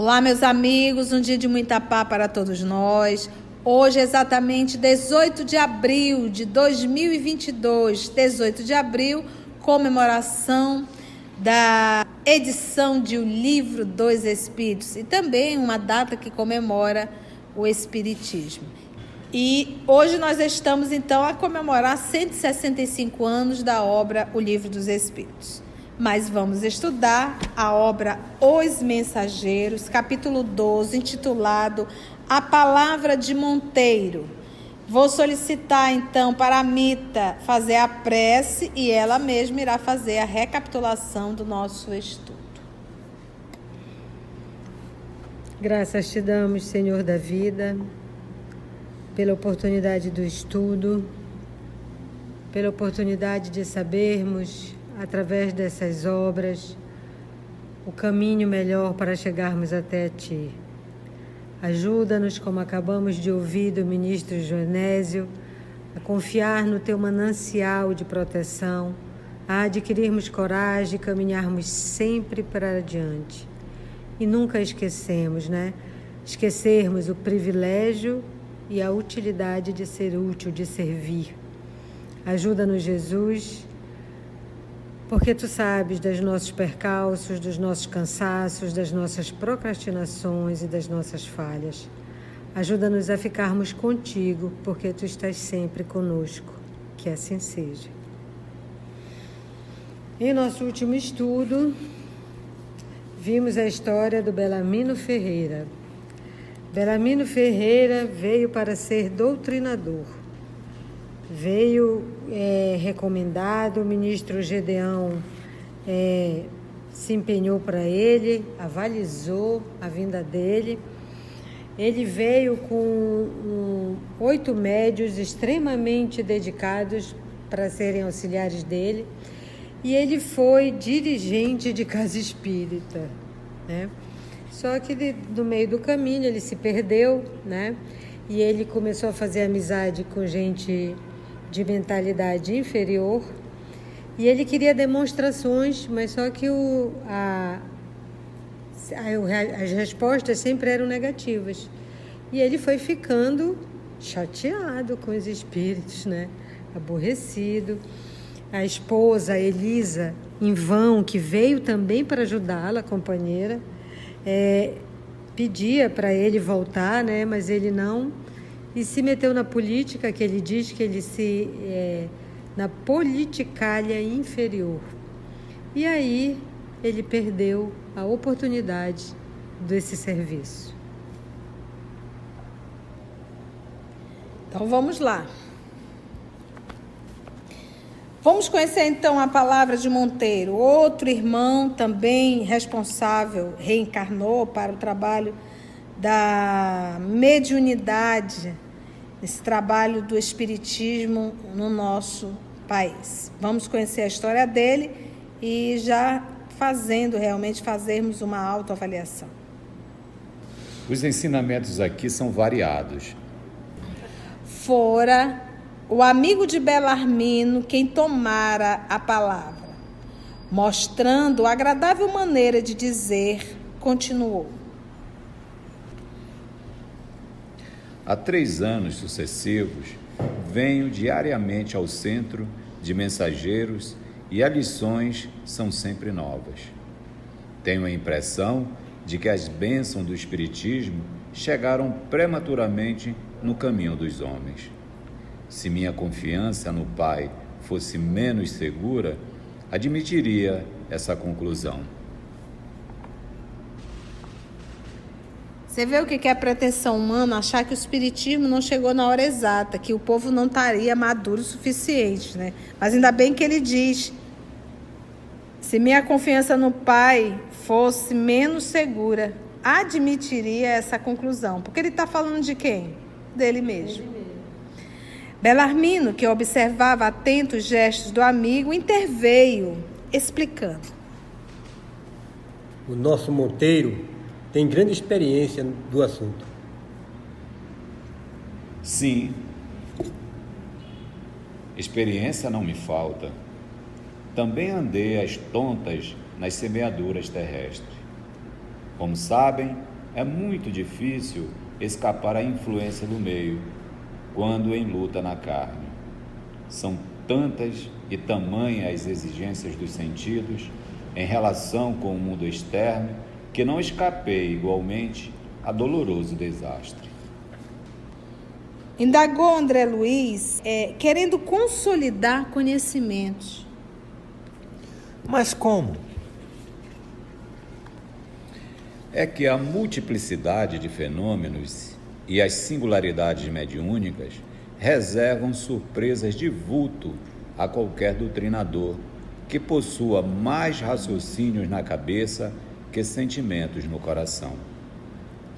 Olá, meus amigos, um dia de muita paz para todos nós. Hoje é exatamente 18 de abril de 2022, 18 de abril, comemoração da edição de O Livro dos Espíritos e também uma data que comemora o Espiritismo. E hoje nós estamos então a comemorar 165 anos da obra O Livro dos Espíritos. Mas vamos estudar a obra Os Mensageiros, capítulo 12, intitulado A Palavra de Monteiro. Vou solicitar então para a Mita fazer a prece e ela mesma irá fazer a recapitulação do nosso estudo. Graças te damos, Senhor da vida, pela oportunidade do estudo, pela oportunidade de sabermos, através dessas obras, o caminho melhor para chegarmos até Ti. Ajuda-nos, como acabamos de ouvir do ministro Joanésio, a confiar no Teu manancial de proteção, a adquirirmos coragem e caminharmos sempre para adiante. E nunca esquecermos o privilégio e a utilidade de ser útil, de servir. Ajuda-nos, Jesus, porque Tu sabes dos nossos percalços, dos nossos cansaços, das nossas procrastinações e das nossas falhas. Ajuda-nos a ficarmos contigo, porque Tu estás sempre conosco. Que assim seja. Em nosso último estudo, vimos a história do Belarmino Ferreira. Belarmino Ferreira veio para ser doutrinador. Veio recomendado, o ministro Gedeão se empenhou para ele, avalizou a vinda dele. Ele veio com 8 médios extremamente dedicados para serem auxiliares dele, e ele foi dirigente de casa espírita, né? Só que no meio do caminho ele se perdeu, né? E ele começou a fazer amizade com gente de mentalidade inferior, e ele queria demonstrações, mas só que as respostas sempre eram negativas. E ele foi ficando chateado com os espíritos, né? Aborrecido. A esposa, Elisa, em vão, que veio também para ajudá-la, a companheira, pedia para ele voltar, né? Mas ele não. E se meteu na política, que ele diz que ele na politicalha inferior. E aí ele perdeu a oportunidade desse serviço. Então vamos lá. Vamos conhecer então a palavra de Monteiro. Outro irmão também responsável, reencarnou para o trabalho da mediunidade, esse trabalho do espiritismo no nosso país. Vamos conhecer a história dele e já fazermos uma autoavaliação. Os ensinamentos aqui são variados. Fora o amigo de Belarmino quem tomara a palavra, mostrando a agradável maneira de dizer, continuou. Há 3 anos sucessivos, venho diariamente ao centro de mensageiros e as lições são sempre novas. Tenho a impressão de que as bênçãos do Espiritismo chegaram prematuramente no caminho dos homens. Se minha confiança no Pai fosse menos segura, admitiria essa conclusão. Você vê o que é a pretensão humana? Achar que o espiritismo não chegou na hora exata, que o povo não estaria maduro o suficiente, né? Mas ainda bem que ele diz, se minha confiança no Pai fosse menos segura, admitiria essa conclusão. Porque ele está falando de quem? Dele mesmo. Belarmino, que observava atento os gestos do amigo, interveio, explicando. O nosso Monteiro tem grande experiência do assunto. Sim, experiência não me falta. Também andei às tontas nas semeaduras terrestres. Como sabem, é muito difícil escapar à influência do meio, quando em luta na carne. São tantas e tamanhas as exigências dos sentidos em relação com o mundo externo, que não escapei igualmente a doloroso desastre. Indagou André Luiz, querendo consolidar conhecimentos. Mas como? É que a multiplicidade de fenômenos e as singularidades mediúnicas reservam surpresas de vulto a qualquer doutrinador que possua mais raciocínios na cabeça que sentimentos no coração.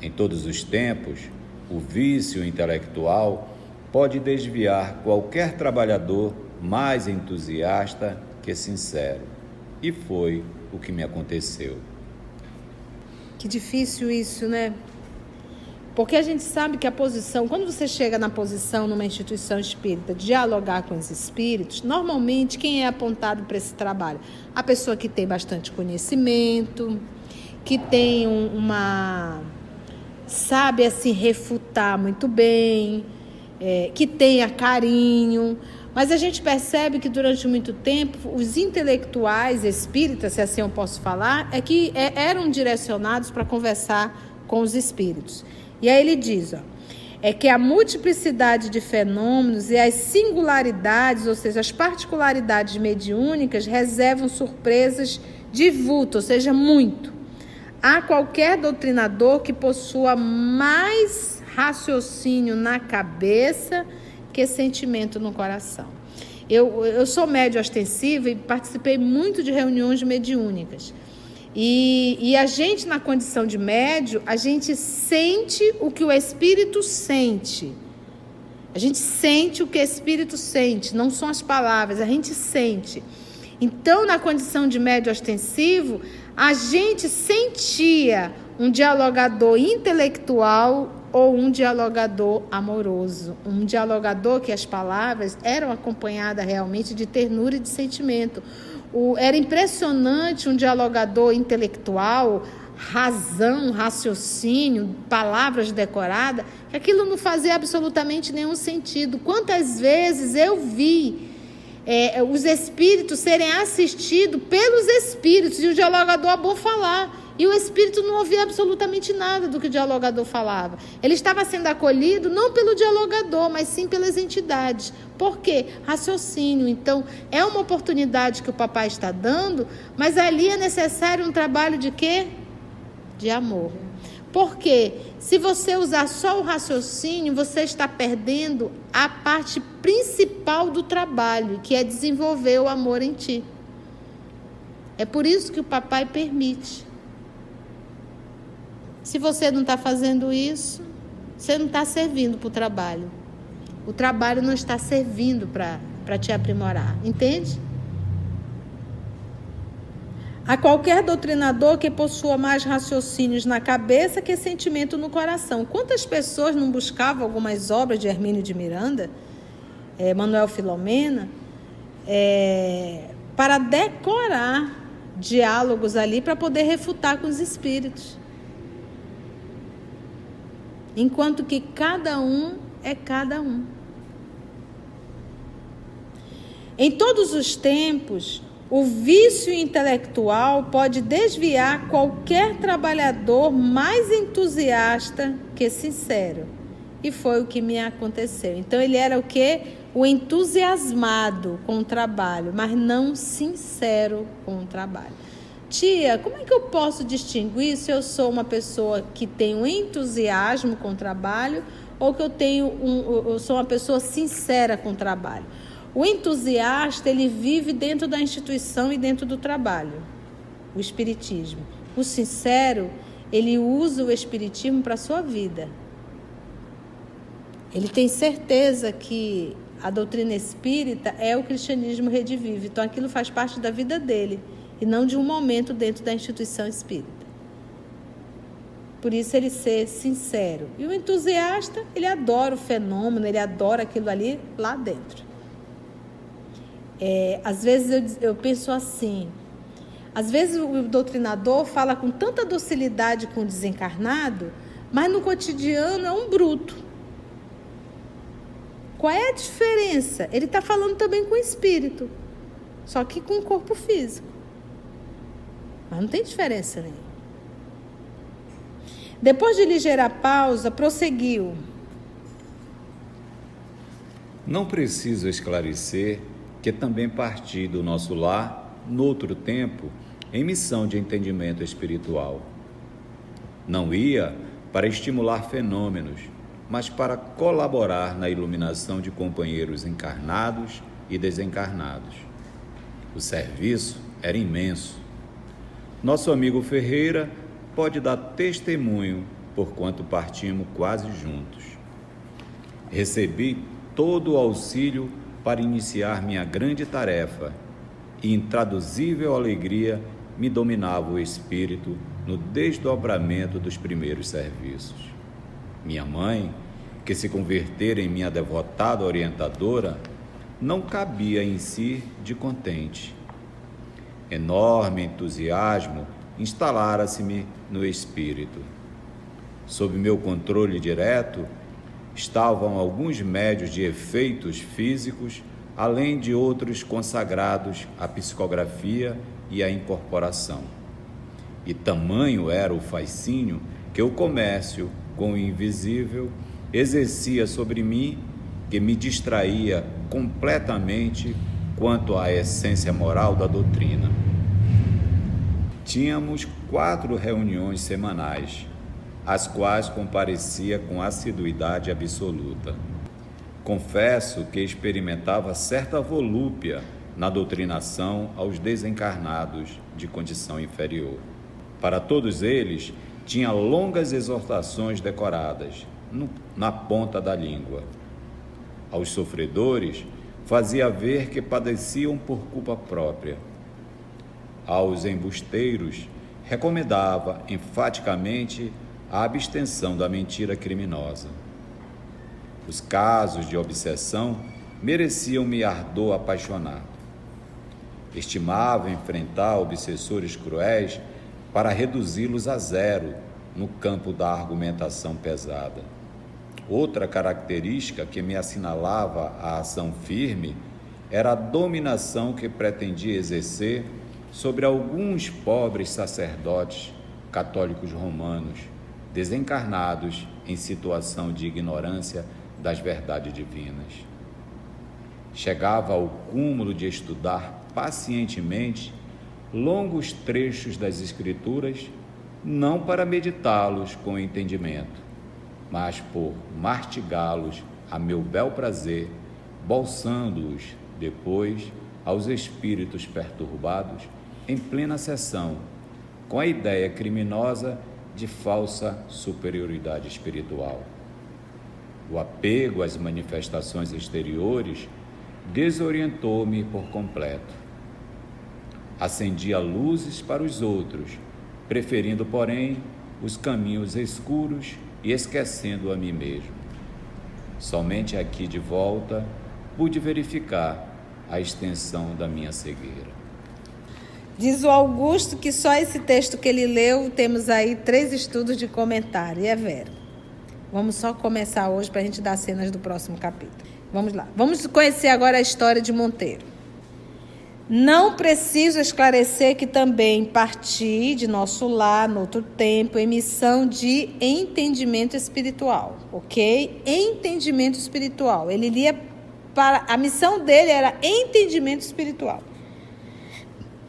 Em todos os tempos, o vício intelectual pode desviar qualquer trabalhador mais entusiasta que sincero. E foi o que me aconteceu. Que difícil isso, né? Porque a gente sabe que a posição, quando você chega na posição numa instituição espírita, dialogar com os espíritos, normalmente quem é apontado para esse trabalho? A pessoa que tem bastante conhecimento, que tem sabe assim refutar muito bem, que tenha carinho. Mas a gente percebe que durante muito tempo os intelectuais espíritas, se assim eu posso falar, eram direcionados para conversar com os espíritos. E aí ele diz, que a multiplicidade de fenômenos e as singularidades, ou seja, as particularidades mediúnicas, reservam surpresas de vulto, ou seja, muito. Há qualquer doutrinador que possua mais raciocínio na cabeça que sentimento no coração. Eu sou médio ostensiva e participei muito de reuniões mediúnicas. E a gente, na condição de médio, a gente sente o que o espírito sente. A gente sente o que o espírito sente, não são as palavras, a gente sente. Então, na condição de médio ostensivo, a gente sentia um dialogador intelectual ou um dialogador amoroso, um dialogador que as palavras eram acompanhadas realmente de ternura e de sentimento. Era impressionante um dialogador intelectual, razão, raciocínio, palavras decoradas, que aquilo não fazia absolutamente nenhum sentido. Quantas vezes eu vi os espíritos serem assistidos pelos espíritos e o dialogador bom falar. E o espírito não ouvia absolutamente nada do que o dialogador falava. Ele estava sendo acolhido não pelo dialogador, mas sim pelas entidades. Por quê? Raciocínio. Então, é uma oportunidade que o papai está dando, mas ali é necessário um trabalho de quê? De amor. Porque se você usar só o raciocínio, você está perdendo a parte principal do trabalho, que é desenvolver o amor em ti. É por isso que o papai permite. Se você não está fazendo isso, você não está servindo para o trabalho. O trabalho não está servindo para te aprimorar, entende? A qualquer doutrinador que possua mais raciocínios na cabeça que sentimento no coração. Quantas pessoas não buscavam algumas obras de Hermínio de Miranda, Manuel Filomena, para decorar diálogos ali para poder refutar com os espíritos? Enquanto que cada um é cada um. Em todos os tempos, o vício intelectual pode desviar qualquer trabalhador mais entusiasta que sincero. E foi o que me aconteceu. Então ele era o quê? O entusiasmado com o trabalho, mas não sincero com o trabalho. Tia, como é que eu posso distinguir se eu sou uma pessoa que tem um entusiasmo com o trabalho ou que eu sou uma pessoa sincera com o trabalho? O entusiasta, ele vive dentro da instituição e dentro do trabalho, o espiritismo. O sincero, ele usa o espiritismo para a sua vida. Ele tem certeza que a doutrina espírita é o cristianismo redivivo, então aquilo faz parte da vida dele. E não de um momento dentro da instituição espírita. Por isso ele ser sincero. E o entusiasta, ele adora o fenômeno, ele adora aquilo ali lá dentro. Às vezes eu penso assim, Às vezes o doutrinador fala com tanta docilidade com o desencarnado, mas no cotidiano é um bruto. Qual é a diferença? Ele está falando também com o espírito, só que com o corpo físico. Mas não tem diferença nenhuma. Depois de ligeira pausa, prosseguiu. Não preciso esclarecer que também parti do nosso lar, noutro tempo, em missão de entendimento espiritual. Não ia para estimular fenômenos, mas para colaborar na iluminação de companheiros encarnados e desencarnados. O serviço era imenso. Nosso amigo Ferreira pode dar testemunho, porquanto partimos quase juntos. Recebi todo o auxílio para iniciar minha grande tarefa, e intraduzível alegria me dominava o espírito no desdobramento dos primeiros serviços. Minha mãe, que se convertera em minha devotada orientadora, não cabia em si de contente. Enorme entusiasmo instalara-se-me no espírito. Sob meu controle direto estavam alguns médios de efeitos físicos, além de outros consagrados à psicografia e à incorporação. E tamanho era o fascínio que o comércio com o invisível exercia sobre mim, que me distraía completamente quanto à essência moral da doutrina. Tínhamos 4 reuniões semanais, às quais comparecia com assiduidade absoluta. Confesso que experimentava certa volúpia na doutrinação aos desencarnados de condição inferior. Para todos eles, tinha longas exortações decoradas, na ponta da língua. Aos sofredores, fazia ver que padeciam por culpa própria. Aos embusteiros, recomendava enfaticamente a abstenção da mentira criminosa. Os casos de obsessão mereciam-me ardor apaixonado. Estimava enfrentar obsessores cruéis para reduzi-los a zero no campo da argumentação pesada. Outra característica que me assinalava a ação firme era a dominação que pretendia exercer sobre alguns pobres sacerdotes católicos romanos, desencarnados em situação de ignorância das verdades divinas. Chegava ao cúmulo de estudar pacientemente longos trechos das Escrituras, não para meditá-los com entendimento, mas por mastigá-los a meu bel prazer, bolsando-os depois aos espíritos perturbados em plena sessão, com a ideia criminosa de falsa superioridade espiritual. O apego às manifestações exteriores desorientou-me por completo. Acendia luzes para os outros, preferindo, porém, os caminhos escuros e esquecendo a mim mesmo. Somente aqui de volta pude verificar a extensão da minha cegueira. Diz o Augusto que só esse texto que ele leu, temos aí 3 estudos de comentário, e é Vera. Vamos só começar hoje para a gente dar cenas do próximo capítulo. Vamos lá. Vamos conhecer agora a história de Monteiro. Não preciso esclarecer que também parti de nosso lar, no outro tempo, em missão de entendimento espiritual, ok? Entendimento espiritual. Ele lia para... A missão dele era entendimento espiritual.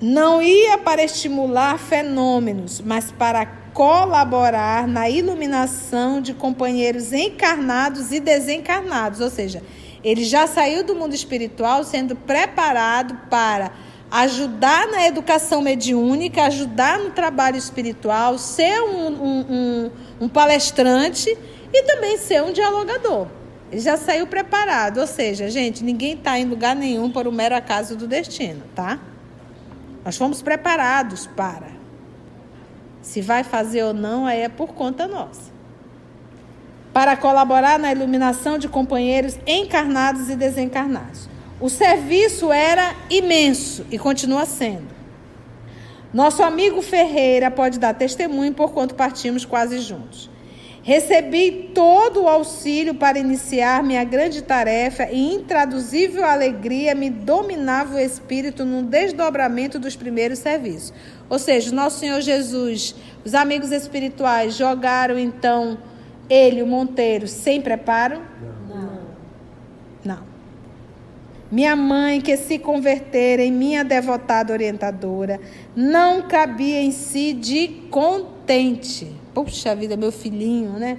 Não ia para estimular fenômenos, mas para colaborar na iluminação de companheiros encarnados e desencarnados, ou seja, ele já saiu do mundo espiritual sendo preparado para ajudar na educação mediúnica, ajudar no trabalho espiritual, ser um palestrante e também ser um dialogador. Ele já saiu preparado, ou seja, gente, ninguém está em lugar nenhum por um mero acaso do destino, tá? Nós fomos preparados para. Se vai fazer ou não, aí é por conta nossa. Para colaborar na iluminação de companheiros encarnados e desencarnados. O serviço era imenso e continua sendo. Nosso amigo Ferreira pode dar testemunho, porquanto partimos quase juntos. Recebi todo o auxílio para iniciar minha grande tarefa e intraduzível alegria me dominava o espírito no desdobramento dos primeiros serviços. Ou seja, nosso Senhor Jesus, os amigos espirituais jogaram então ele, o Monteiro, sem preparo? Não. Minha mãe, que se convertera em minha devotada orientadora, não cabia em si de contente. Puxa vida, meu filhinho, né?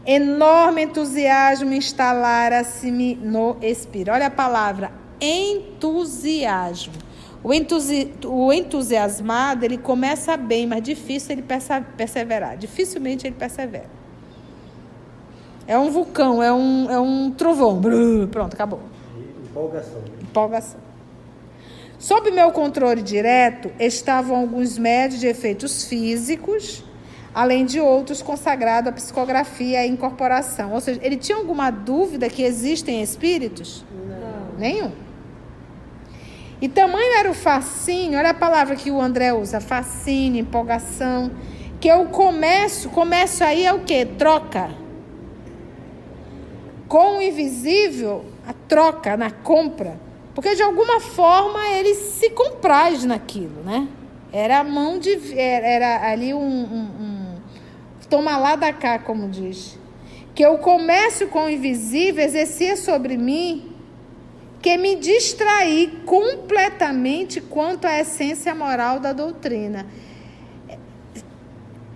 Enorme entusiasmo instalara-se-me no espírito. Olha a palavra, entusiasmo. O entusiasmado, ele começa bem, mas difícil ele perseverar. Dificilmente ele persevera. É um vulcão, é um trovão. Pronto, acabou. Empolgação. Sob meu controle direto estavam alguns médios de efeitos físicos, além de outros consagrados à psicografia e incorporação. Ou seja, ele tinha alguma dúvida que existem espíritos? Não. Nenhum. E tamanho era o fascínio, olha a palavra que o André usa, fascínio, empolgação, que eu começo aí é o quê? Troca. Com o invisível, a troca, na compra. Porque de alguma forma ele se compraz naquilo, né? Era a mão de... Era ali toma lá da cá, como diz. Que o comércio com o invisível exercia sobre mim, que me distraí completamente quanto à essência moral da doutrina.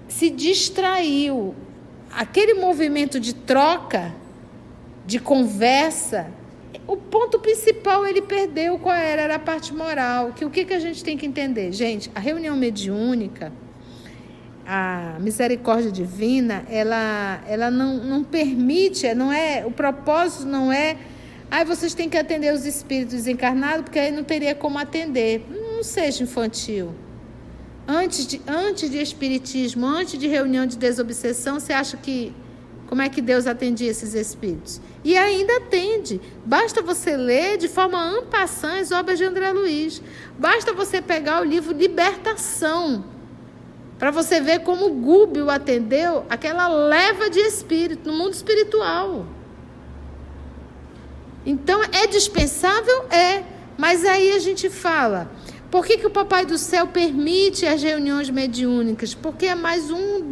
Se distraiu. Aquele movimento de troca, de conversa, o ponto principal ele perdeu. Qual era? Era a parte moral. O que a gente tem que entender? Gente, a reunião mediúnica, a misericórdia divina, ela não permite, não é, o propósito não é, vocês têm que atender os espíritos desencarnados, porque aí não teria como atender. Não seja infantil. Antes de espiritismo, antes de reunião de desobsessão, você acha que, como é que Deus atendia esses espíritos? E ainda atende. Basta você ler de forma en passant as obras de André Luiz. Basta você pegar o livro Libertação, para você ver como Gúbio atendeu aquela leva de espírito no mundo espiritual. Então, é dispensável? É. Mas aí a gente fala, por que o Papai do Céu permite as reuniões mediúnicas? Porque é mais um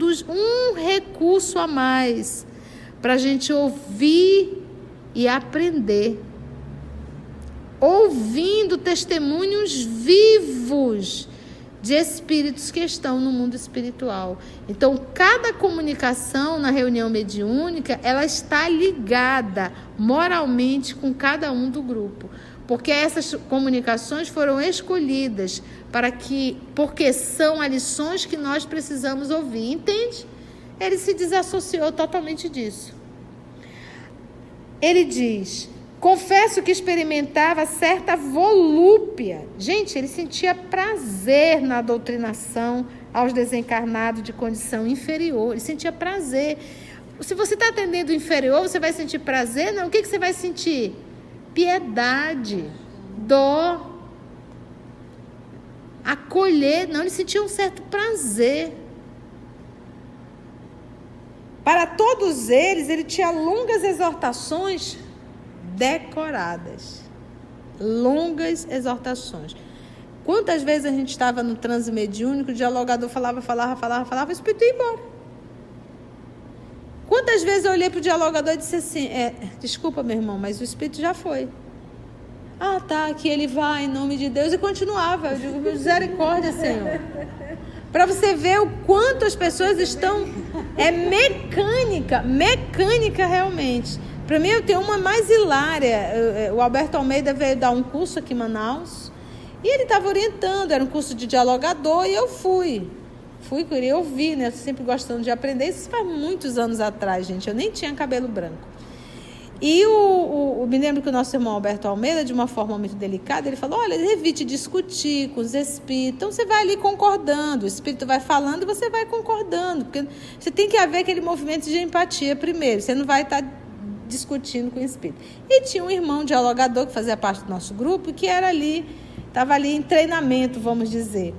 recurso a mais para a gente ouvir e aprender. Ouvindo testemunhos vivos de espíritos que estão no mundo espiritual. Então, cada comunicação na reunião mediúnica, ela está ligada moralmente com cada um do grupo. Porque essas comunicações foram escolhidas porque são as lições que nós precisamos ouvir. Entende? Ele se desassociou totalmente disso. Ele diz: confesso que experimentava certa volúpia. Gente, ele sentia prazer na doutrinação aos desencarnados de condição inferior. Ele sentia prazer. Se você está atendendo o inferior, você vai sentir prazer? Não. O que você vai sentir? Piedade, dó, acolher. Não, ele sentia um certo prazer. Para todos eles, ele tinha longas exortações decoradas. Longas exortações. Quantas vezes a gente estava no transe mediúnico, o dialogador falava, o espírito ia embora. Quantas vezes eu olhei para o dialogador e disse assim, desculpa, meu irmão, mas o espírito já foi. Ah, tá, que ele vai em nome de Deus, e continuava. Eu digo, misericórdia, Senhor. Para você ver o quanto as pessoas estão... É mecânica realmente. Para mim, eu tenho uma mais hilária. O Alberto Almeida veio dar um curso aqui em Manaus, e ele estava orientando, era um curso de dialogador, e eu fui, queria ouvir, né? Eu sempre gostando de aprender. Isso faz muitos anos atrás, gente, eu nem tinha cabelo branco. E me lembro que o nosso irmão Alberto Almeida, de uma forma muito delicada, ele falou, olha, evite discutir com os espíritos. Então, você vai ali concordando, o espírito vai falando e você vai concordando, porque você tem que haver aquele movimento de empatia primeiro, você não vai estar discutindo com o espírito. E tinha um irmão dialogador que fazia parte do nosso grupo, que estava ali em treinamento, vamos dizer.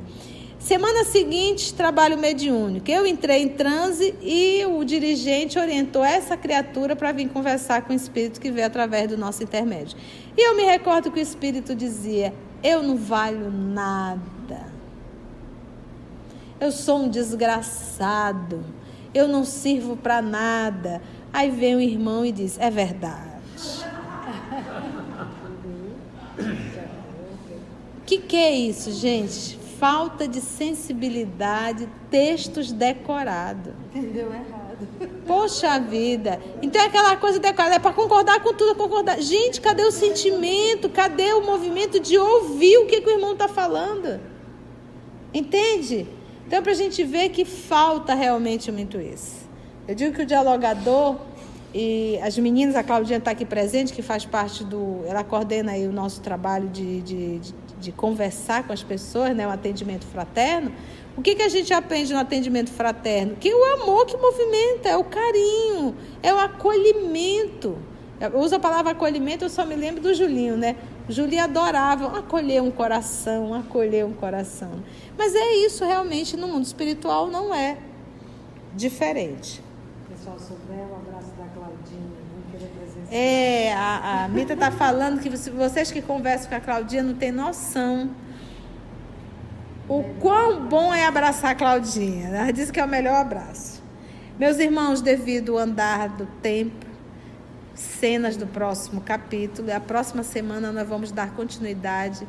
Semana seguinte, trabalho mediúnico. Eu entrei em transe e o dirigente orientou essa criatura para vir conversar com o espírito que veio através do nosso intermédio. E eu me recordo que o espírito dizia: eu não valho nada. Eu sou um desgraçado. Eu não sirvo para nada. Aí vem o irmão e diz: é verdade. O que é isso, gente? Falta de sensibilidade, textos decorados. Entendeu errado. Poxa vida. Então é aquela coisa decorada, é para concordar com tudo, concordar. Gente, cadê o sentimento? Cadê o movimento de ouvir o que o irmão está falando? Entende? Então, para a gente ver que falta realmente muito isso. Eu digo que o dialogador, e as meninas, a Claudinha está aqui presente, que faz parte ela coordena aí o nosso trabalho de conversar com as pessoas, né, o atendimento fraterno. O que a gente aprende no atendimento fraterno? Que o amor que movimenta, é o carinho, é o acolhimento. Eu uso a palavra acolhimento, eu só me lembro do Julinho, né? O Julinho adorava acolher um coração. Mas é isso realmente, no mundo espiritual não é diferente. Pessoal, souber o abraço da Claudinha, vamos querer presenciar. A Mita está falando que vocês que conversam com a Claudinha não têm noção o quão bom é abraçar a Claudinha. Ela disse que é o melhor abraço. Meus irmãos, devido ao andar do tempo, cenas do próximo capítulo, e a próxima semana nós vamos dar continuidade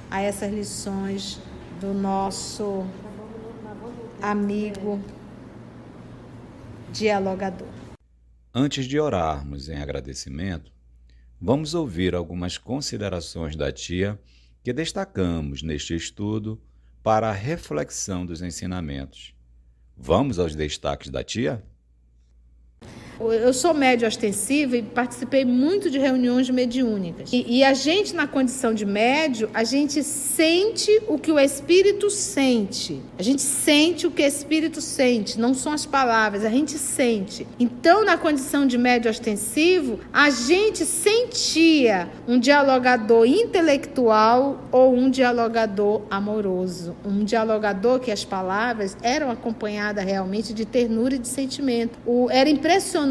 a essas lições do nosso amigo dialogador. Antes de orarmos em agradecimento, vamos ouvir algumas considerações da tia que destacamos neste estudo para a reflexão dos ensinamentos. Vamos aos destaques da tia? Eu sou médio ostensiva e participei muito de reuniões mediúnicas. E a gente, na condição de médio, a gente sente o que o espírito sente. A gente sente o que o espírito sente, não são as palavras, a gente sente. Então, na condição de médio ostensivo, a gente sentia um dialogador intelectual ou um dialogador amoroso. Um dialogador que as palavras eram acompanhadas realmente de ternura e de sentimento. Era impressionante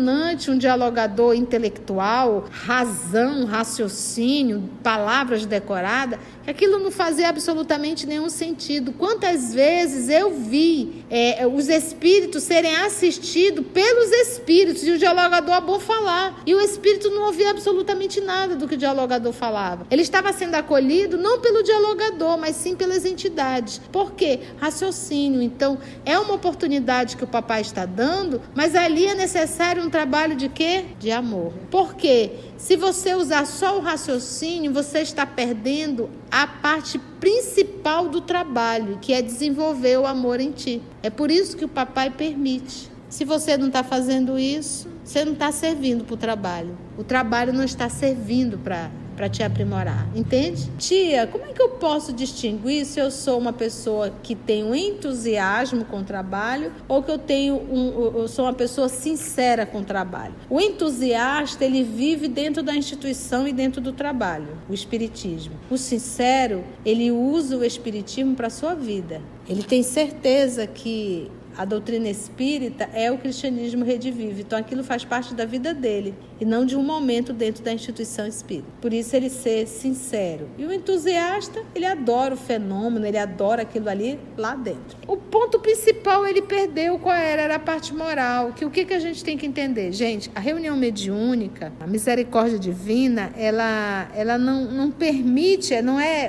um dialogador intelectual, razão, raciocínio, palavras decoradas, que aquilo não fazia absolutamente nenhum sentido. Quantas vezes eu vi os espíritos serem assistidos pelos espíritos e o dialogador bom falar, e o espírito não ouvia absolutamente nada do que o dialogador falava. Ele estava sendo acolhido não pelo dialogador, mas sim pelas entidades. Por quê? Raciocínio. Então, é uma oportunidade que o papai está dando, mas ali é necessário um trabalho de quê? De amor. Por quê? Se você usar só o raciocínio, você está perdendo a parte principal do trabalho, que é desenvolver o amor em ti. É por isso que o papai permite. Se você não está fazendo isso, você não está servindo para o trabalho. O trabalho não está servindo para te aprimorar, entende? Tia, como é que eu posso distinguir se eu sou uma pessoa que tem um entusiasmo com o trabalho ou que eu sou uma pessoa sincera com o trabalho? O entusiasta, ele vive dentro da instituição e dentro do trabalho, o espiritismo. O sincero, ele usa o espiritismo para a sua vida. Ele tem certeza que a doutrina espírita é o cristianismo redivivo. Então, aquilo faz parte da vida dele e não de um momento dentro da instituição espírita. Por isso, ele ser sincero. E o entusiasta, ele adora o fenômeno, ele adora aquilo ali lá dentro. O ponto principal, ele perdeu qual era? Era a parte moral. O que a gente tem que entender? Gente, a reunião mediúnica, a misericórdia divina, ela não permite,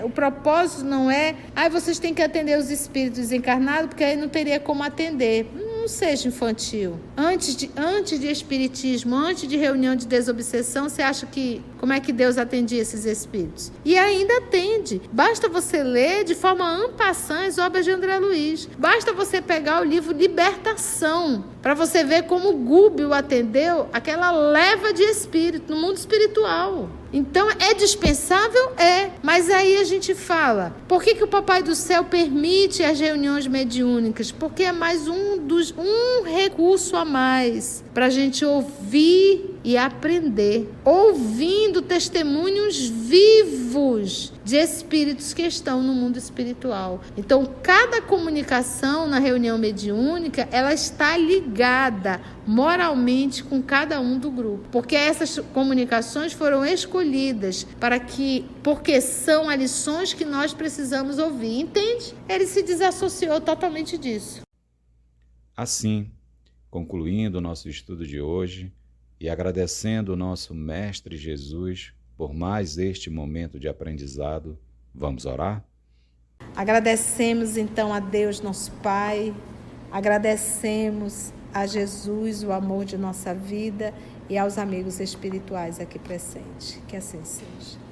o propósito não é, vocês têm que atender os espíritos desencarnados, porque aí não teria como atender. Não seja infantil. Antes de espiritismo, antes de reunião de desobsessão, você acha como é que Deus atendia esses espíritos? E ainda atende. Basta você ler de forma en passant as obras de André Luiz. Basta você pegar o livro Libertação, para você ver como Gúbio atendeu aquela leva de espírito no mundo espiritual. Então, é dispensável? É. Mas aí a gente fala, por que o Papai do Céu permite as reuniões mediúnicas? Porque é mais um recurso a mais para a gente ouvir e aprender, ouvindo testemunhos vivos de espíritos que estão no mundo espiritual. Então, cada comunicação na reunião mediúnica, ela está ligada moralmente com cada um do grupo, porque essas comunicações foram escolhidas porque são as lições que nós precisamos ouvir, entende? Ele se desassociou totalmente disso. Assim, concluindo o nosso estudo de hoje e agradecendo o nosso Mestre Jesus por mais este momento de aprendizado, vamos orar? Agradecemos então a Deus, nosso Pai, agradecemos a Jesus, o amor de nossa vida, e aos amigos espirituais aqui presentes. Que assim seja.